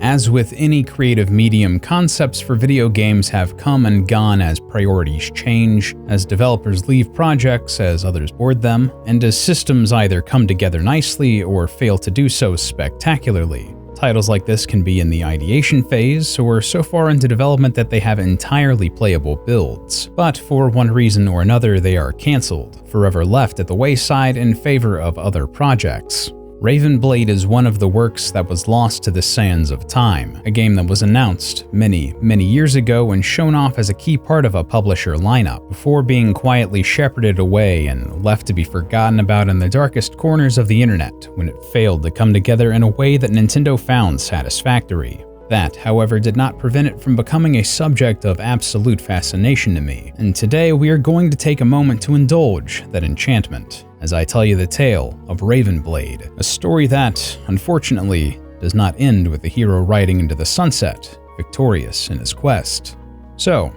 As with any creative medium, concepts for video games have come and gone as priorities change, as developers leave projects, as others board them, and as systems either come together nicely or fail to do so spectacularly. Titles like this can be in the ideation phase, or so far into development that they have entirely playable builds. But for one reason or another, they are cancelled, forever left at the wayside in favor of other projects. Raven Blade is one of the works that was lost to the sands of time, a game that was announced many years ago and shown off as a key part of a publisher lineup, before being quietly shepherded away and left to be forgotten about in the darkest corners of the internet when it failed to come together in a way that Nintendo found satisfactory. That, however, did not prevent it from becoming a subject of absolute fascination to me, and today we are going to take a moment to indulge that enchantment as I tell you the tale of Raven Blade, a story that, unfortunately, does not end with the hero riding into the sunset, victorious in his quest. So,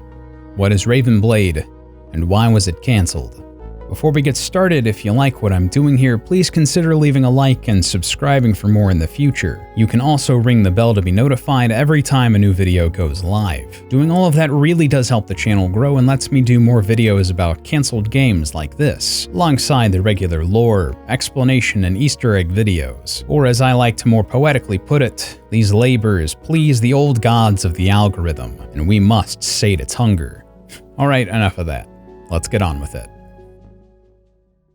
what is Raven Blade, and why was it cancelled? Before we get started, if you like what I'm doing here, please consider leaving a like and subscribing for more in the future. You can also ring the bell to be notified every time a new video goes live. Doing all of that really does help the channel grow and lets me do more videos about cancelled games like this, alongside the regular lore, explanation, and Easter egg videos. Or as I like to more poetically put it, these labors please the old gods of the algorithm, and we must sate its hunger. Alright, enough of that. Let's get on with it.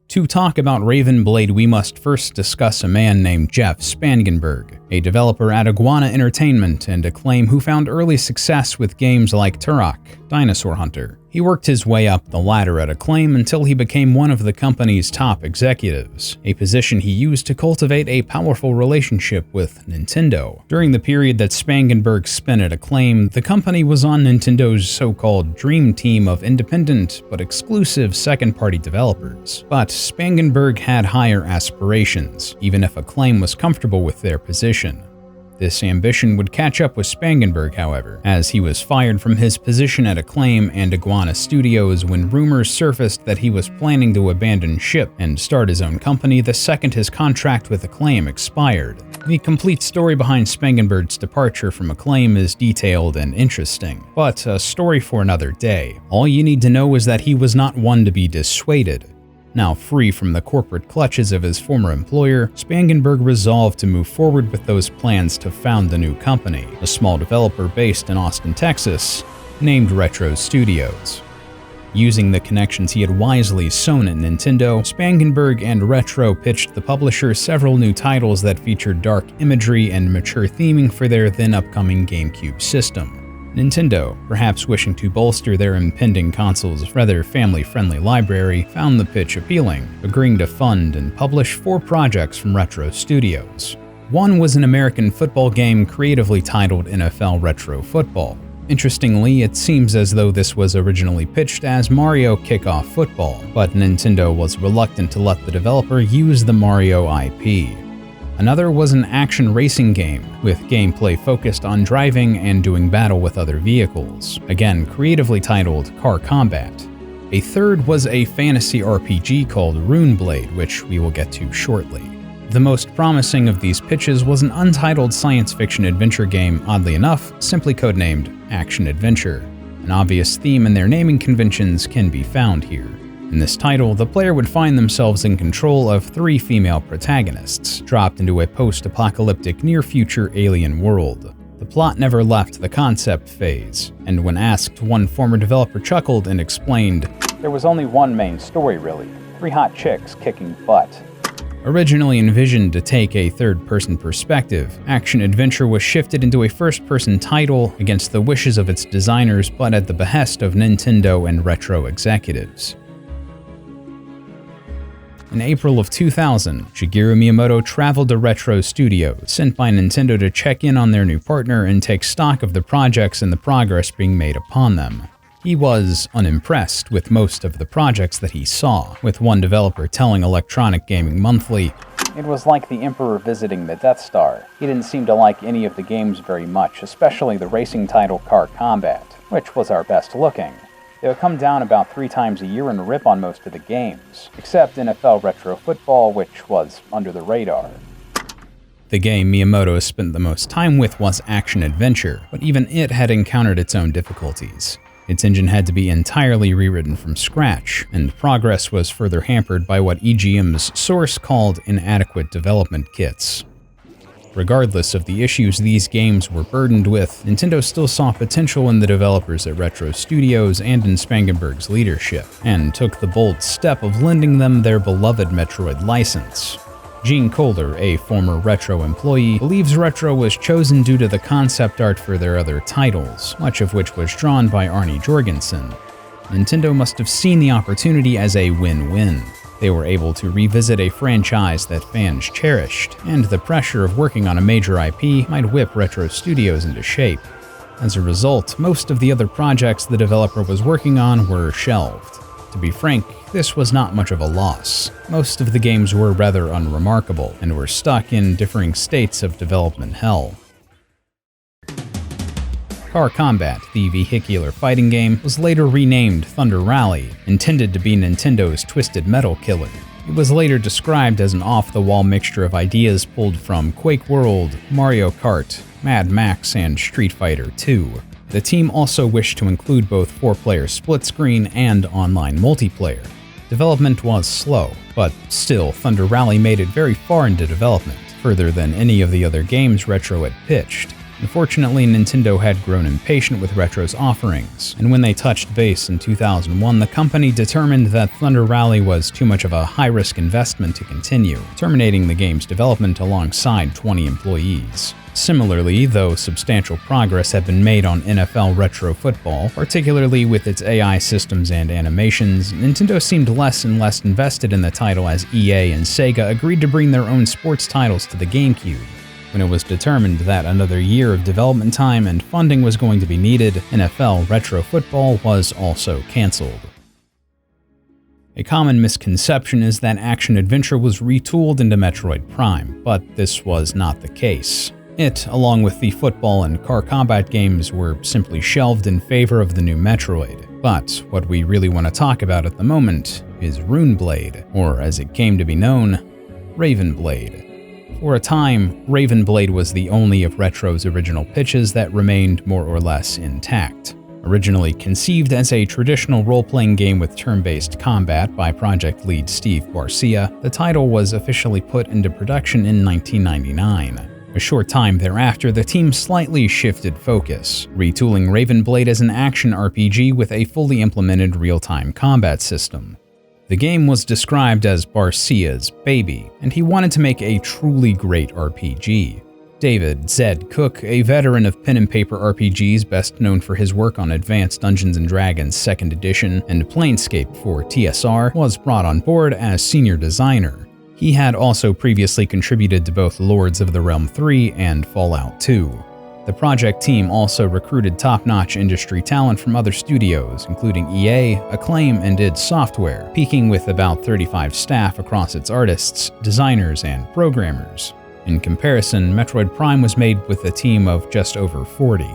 To talk about Raven Blade, we must first discuss a man named Jeff Spangenberg, a developer at Iguana Entertainment and Acclaim who found early success with games like Turok, Dinosaur Hunter. He worked his way up the ladder at Acclaim until he became one of the company's top executives, a position he used to cultivate a powerful relationship with Nintendo. During the period that Spangenberg spent at Acclaim, the company was on Nintendo's so-called dream team of independent but exclusive second-party developers. But Spangenberg had higher aspirations, even if Acclaim was comfortable with their position. This ambition would catch up with Spangenberg, however, as he was fired from his position at Acclaim and Iguana Studios when rumors surfaced that he was planning to abandon ship and start his own company the second his contract with Acclaim expired. The complete story behind Spangenberg's departure from Acclaim is detailed and interesting, but a story for another day. All you need to know is that he was not one to be dissuaded. Now free from the corporate clutches of his former employer, Spangenberg resolved to move forward with those plans to found the new company, a small developer based in Austin, Texas, named Retro Studios. Using the connections he had wisely sown at Nintendo, Spangenberg and Retro pitched the publisher several new titles that featured dark imagery and mature theming for their then upcoming GameCube system. Nintendo, perhaps wishing to bolster their impending console's rather family-friendly library, found the pitch appealing, agreeing to fund and publish 4 projects from Retro Studios. One was an American football game creatively titled NFL Retro Football. Interestingly, it seems as though this was originally pitched as Mario Kickoff Football, but Nintendo was reluctant to let the developer use the Mario IP. Another was an action racing game, with gameplay focused on driving and doing battle with other vehicles, again creatively titled Car Combat. A third was a fantasy RPG called Runeblade, which we will get to shortly. The most promising of these pitches was an untitled science fiction adventure game, oddly enough, simply codenamed Action Adventure. An obvious theme in their naming conventions can be found here. In this title, the player would find themselves in control of 3 female protagonists, dropped into a post-apocalyptic near-future alien world. The plot never left the concept phase, and when asked, one former developer chuckled and explained, "There was only one main story really, 3 hot chicks kicking butt." Originally envisioned to take a third-person perspective, Action Adventure was shifted into a first-person title against the wishes of its designers but at the behest of Nintendo and Retro executives. In April of 2000, Shigeru Miyamoto traveled to Retro Studios, sent by Nintendo to check in on their new partner and take stock of the projects and the progress being made upon them. He was unimpressed with most of the projects that he saw, with one developer telling Electronic Gaming Monthly, "It was like the Emperor visiting the Death Star. He didn't seem to like any of the games very much, especially the racing title Car Combat, which was our best looking. They would come down about 3 times a year and rip on most of the games, except NFL Retro Football, which was under the radar." The game Miyamoto spent the most time with was action-adventure, but even it had encountered its own difficulties. Its engine had to be entirely rewritten from scratch, and progress was further hampered by what EGM's source called inadequate development kits. Regardless of the issues these games were burdened with, Nintendo still saw potential in the developers at Retro Studios and in Spangenberg's leadership, and took the bold step of lending them their beloved Metroid license. Gene Coulter, a former Retro employee, believes Retro was chosen due to the concept art for their other titles, much of which was drawn by Arne Jorgensen. Nintendo must have seen the opportunity as a win-win. They were able to revisit a franchise that fans cherished, and the pressure of working on a major IP might whip Retro Studios into shape. As a result, most of the other projects the developer was working on were shelved. To be frank, this was not much of a loss. Most of the games were rather unremarkable, and were stuck in differing states of development hell. Car Combat, the vehicular fighting game, was later renamed Thunder Rally, intended to be Nintendo's Twisted Metal killer. It was later described as an off-the-wall mixture of ideas pulled from Quake World, Mario Kart, Mad Max, and Street Fighter II. The team also wished to include both 4-player split-screen and online multiplayer. Development was slow, but still, Thunder Rally made it very far into development, further than any of the other games Retro had pitched. Unfortunately, Nintendo had grown impatient with Retro's offerings, and when they touched base in 2001, the company determined that Thunder Rally was too much of a high-risk investment to continue, terminating the game's development alongside 20 employees. Similarly, though substantial progress had been made on NFL Retro Football, particularly with its AI systems and animations, Nintendo seemed less and less invested in the title as EA and Sega agreed to bring their own sports titles to the GameCube. When it was determined that another year of development time and funding was going to be needed, NFL Retro Football was also cancelled. A common misconception is that action-adventure was retooled into Metroid Prime, but this was not the case. It, along with the football and car combat games, were simply shelved in favor of the new Metroid. But what we really want to talk about at the moment is Runeblade, or as it came to be known, Ravenblade. For a time, Ravenblade was the only of Retro's original pitches that remained more or less intact. Originally conceived as a traditional role-playing game with turn-based combat by project lead Steve Barcia, the title was officially put into production in 1999. A short time thereafter, the team slightly shifted focus, retooling Ravenblade as an action RPG with a fully implemented real-time combat system. The game was described as Barcia's baby, and he wanted to make a truly great RPG. David Zed Cook, a veteran of pen and paper RPGs best known for his work on Advanced Dungeons & Dragons 2nd Edition and Planescape for TSR, was brought on board as senior designer. He had also previously contributed to both Lords of the Realm 3 and Fallout 2. The project team also recruited top-notch industry talent from other studios, including EA, Acclaim, and id Software, peaking with about 35 staff across its artists, designers, and programmers. In comparison, Metroid Prime was made with a team of just over 40.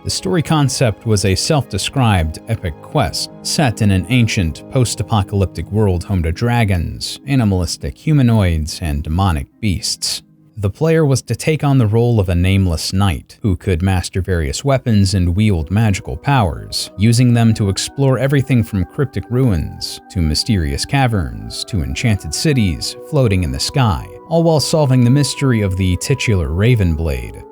The story concept was a self-described epic quest set in an ancient, post-apocalyptic world home to dragons, animalistic humanoids, and demonic beasts. The player was to take on the role of a nameless knight, who could master various weapons and wield magical powers, using them to explore everything from cryptic ruins, to mysterious caverns, to enchanted cities floating in the sky, all while solving the mystery of the titular Ravenblade.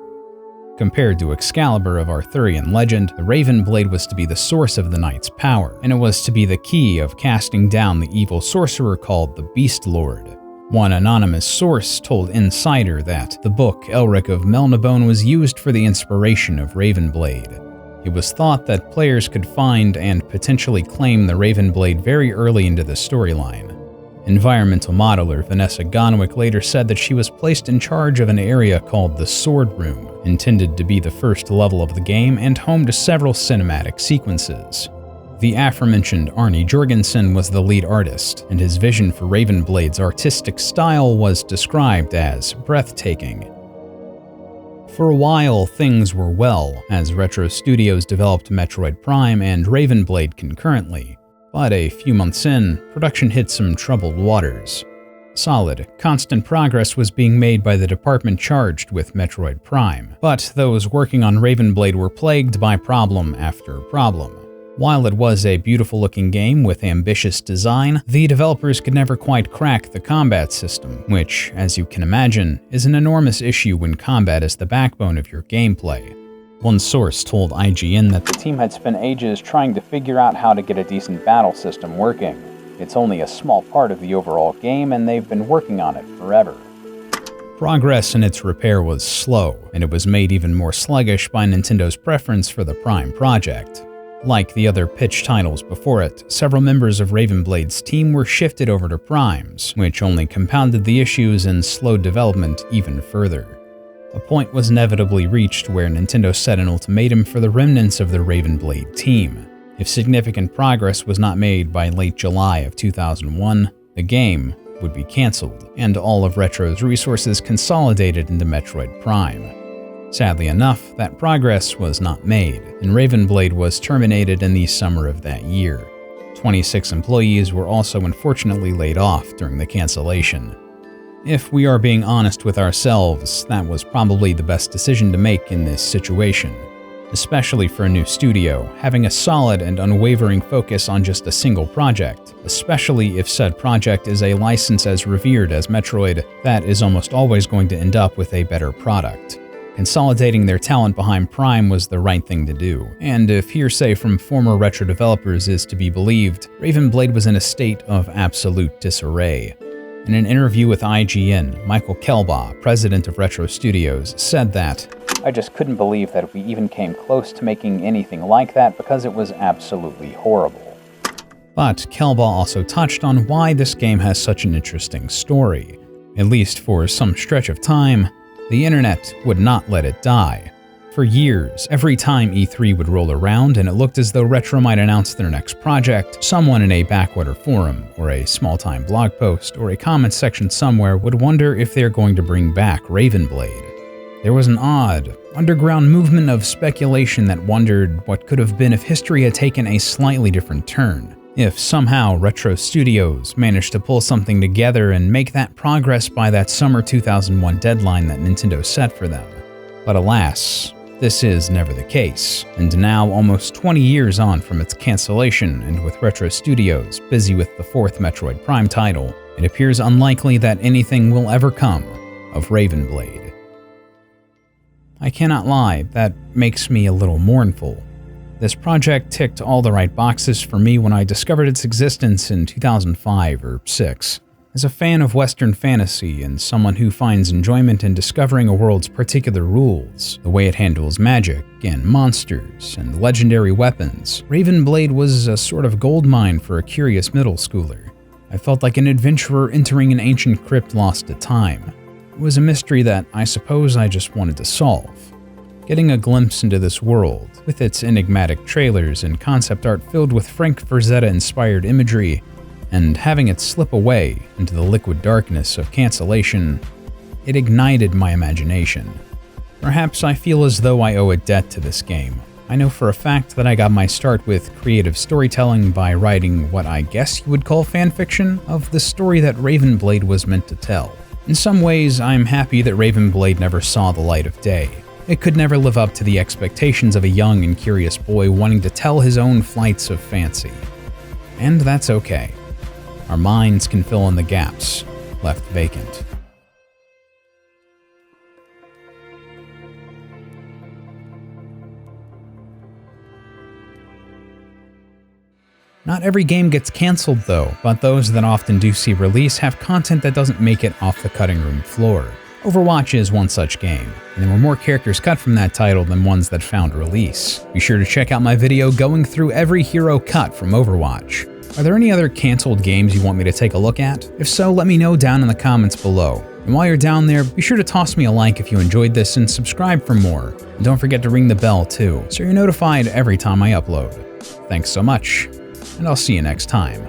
Compared to Excalibur of Arthurian legend, the Ravenblade was to be the source of the knight's power, and it was to be the key of casting down the evil sorcerer called the Beast Lord. One anonymous source told Insider that the book Elric of Melnibone was used for the inspiration of Ravenblade. It was thought that players could find and potentially claim the Ravenblade very early into the storyline. Environmental modeler Vanessa Gonwick later said that she was placed in charge of an area called the Sword Room, intended to be the first level of the game and home to several cinematic sequences. The aforementioned Arne Jorgensen was the lead artist, and his vision for Ravenblade's artistic style was described as breathtaking. For a while, things were well, as Retro Studios developed Metroid Prime and Ravenblade concurrently, but a few months in, production hit some troubled waters. Solid, constant progress was being made by the department charged with Metroid Prime, but those working on Ravenblade were plagued by problem after problem. While it was a beautiful-looking game with ambitious design, the developers could never quite crack the combat system, which, as you can imagine, is an enormous issue when combat is the backbone of your gameplay. One source told IGN that the team had spent ages trying to figure out how to get a decent battle system working. It's only a small part of the overall game, and they've been working on it forever. Progress in its repair was slow, and it was made even more sluggish by Nintendo's preference for the Prime project. Like the other pitch titles before it, several members of Ravenblade's team were shifted over to Prime's, which only compounded the issues and slowed development even further. A point was inevitably reached where Nintendo set an ultimatum for the remnants of the Ravenblade team. If significant progress was not made by late July of 2001, the game would be cancelled, and all of Retro's resources consolidated into Metroid Prime. Sadly enough, that progress was not made, and Ravenblade was terminated in the summer of that year. 26 employees were also unfortunately laid off during the cancellation. If we are being honest with ourselves, that was probably the best decision to make in this situation. Especially for a new studio, having a solid and unwavering focus on just a single project, especially if said project is a license as revered as Metroid, that is almost always going to end up with a better product. Consolidating their talent behind Prime was the right thing to do, and if hearsay from former Retro developers is to be believed, Ravenblade was in a state of absolute disarray. In an interview with IGN, Michael Kelbaugh, president of Retro Studios, said that, "I just couldn't believe that we even came close to making anything like that because it was absolutely horrible." But Kelbaugh also touched on why this game has such an interesting story. At least for some stretch of time, the internet would not let it die. For years, every time E3 would roll around and it looked as though Retro might announce their next project, someone in a backwater forum, or a small-time blog post, or a comment section somewhere would wonder if they're going to bring back Ravenblade. There was an odd, underground movement of speculation that wondered what could have been if history had taken a slightly different turn. If somehow Retro Studios managed to pull something together and make that progress by that summer 2001 deadline that Nintendo set for them. But alas, this is never the case, and now almost 20 years on from its cancellation and with Retro Studios busy with the fourth Metroid Prime title, it appears unlikely that anything will ever come of Ravenblade. I cannot lie, that makes me a little mournful. This project ticked all the right boxes for me when I discovered its existence in 2005 or 6. As a fan of Western fantasy and someone who finds enjoyment in discovering a world's particular rules, the way it handles magic and monsters and legendary weapons, Ravenblade was a sort of goldmine for a curious middle schooler. I felt like an adventurer entering an ancient crypt lost to time. It was a mystery that I suppose I just wanted to solve. Getting a glimpse into this world, with its enigmatic trailers and concept art filled with Frank Frazetta-inspired imagery, and having it slip away into the liquid darkness of Cancellation, it ignited my imagination. Perhaps I feel as though I owe a debt to this game. I know for a fact that I got my start with creative storytelling by writing what I guess you would call fanfiction of the story that Ravenblade was meant to tell. In some ways, I'm happy that Ravenblade never saw the light of day. It could never live up to the expectations of a young and curious boy wanting to tell his own flights of fancy. And that's okay. Our minds can fill in the gaps left vacant. Not every game gets cancelled though, but those that often do see release have content that doesn't make it off the cutting room floor. Overwatch is one such game, and there were more characters cut from that title than ones that found release. Be sure to check out my video going through every hero cut from Overwatch. Are there any other cancelled games you want me to take a look at? If so, let me know down in the comments below. And while you're down there, be sure to toss me a like if you enjoyed this and subscribe for more. And don't forget to ring the bell too, so you're notified every time I upload. Thanks so much, and I'll see you next time.